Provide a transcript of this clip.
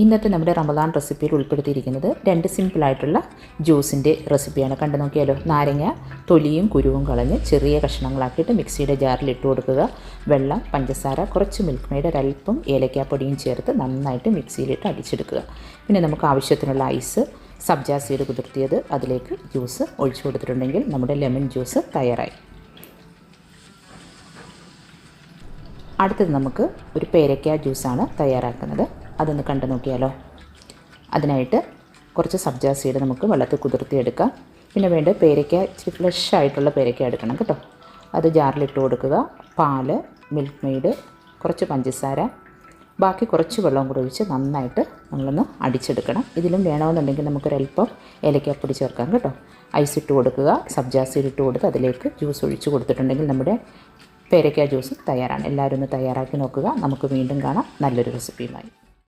ഇന്നത്തെ നമ്മുടെ റമദാൻ റെസിപ്പിയിൽ ഉൾപ്പെടുത്തിയിരിക്കുന്നത് 2 സിമ്പിളായിട്ടുള്ള ജ്യൂസിൻ്റെ റെസിപ്പിയാണ്. കണ്ടു നോക്കിയാലോ. നാരങ്ങ തൊലിയും കുരുവും കളഞ്ഞ് ചെറിയ കഷ്ണങ്ങളാക്കിയിട്ട് മിക്സിയുടെ ജാറിൽ ഇട്ട് കൊടുക്കുക. വെള്ളം, പഞ്ചസാര, കുറച്ച് മിൽക്ക് മെയ്ഡ്, ഒരൽപ്പം ഏലക്കാപ്പൊടിയും ചേർത്ത് നന്നായിട്ട് മിക്സിയിലിട്ട് അടിച്ചെടുക്കുക. പിന്നെ നമുക്ക് ആവശ്യത്തിനുള്ള ഐസ്, സബ്ജ സീഡ് കുതിർത്തിയത്, അതിലേക്ക് ജ്യൂസ് ഒഴിച്ചു കൊടുത്തിട്ടുണ്ടെങ്കിൽ നമ്മുടെ ലെമൺ ജ്യൂസ് തയ്യാറായി. അടുത്തത് നമുക്ക് ഒരു പേരയ്ക്ക ജ്യൂസാണ് തയ്യാറാക്കുന്നത്. അതൊന്ന് കണ്ടു നോക്കിയാലോ. അതിനായിട്ട് കുറച്ച് സബ്ജ സീഡ് നമുക്ക് വെള്ളത്തിൽ കുതിർത്തിയെടുക്കാം. പിന്നെ വേണ്ട പേരയ്ക്ക ഇച്ചിരി ഫ്ലഷ് ആയിട്ടുള്ള പേരയ്ക്ക എടുക്കണം കേട്ടോ. അത് ജാറിലിട്ട് കൊടുക്കുക. പാല്, മിൽക്ക് മെയ്ഡ്, കുറച്ച് പഞ്ചസാര, ബാക്കി കുറച്ച് വെള്ളം കൂടി ഒഴിച്ച് നന്നായിട്ട് നമ്മളൊന്ന് അടിച്ചെടുക്കണം. ഇതിലും വേണമെന്നുണ്ടെങ്കിൽ നമുക്കൊരൽപ്പം ഏലക്കാപ്പൊടി ചേർക്കാം കേട്ടോ. ഐസ് ഇട്ട് കൊടുക്കുക. സബ്ജ സീഡ് ഇട്ട് കൊടുത്ത് അതിലേക്ക് ജ്യൂസ് ഒഴിച്ച് കൊടുത്തിട്ടുണ്ടെങ്കിൽ നമ്മുടെ പേരയ്ക്ക ജ്യൂസ് തയ്യാറാണ്. എല്ലാവരും ഒന്ന് തയ്യാറാക്കി നോക്കുക. നമുക്ക് വീണ്ടും കാണാം നല്ലൊരു റെസിപ്പിയുമായി.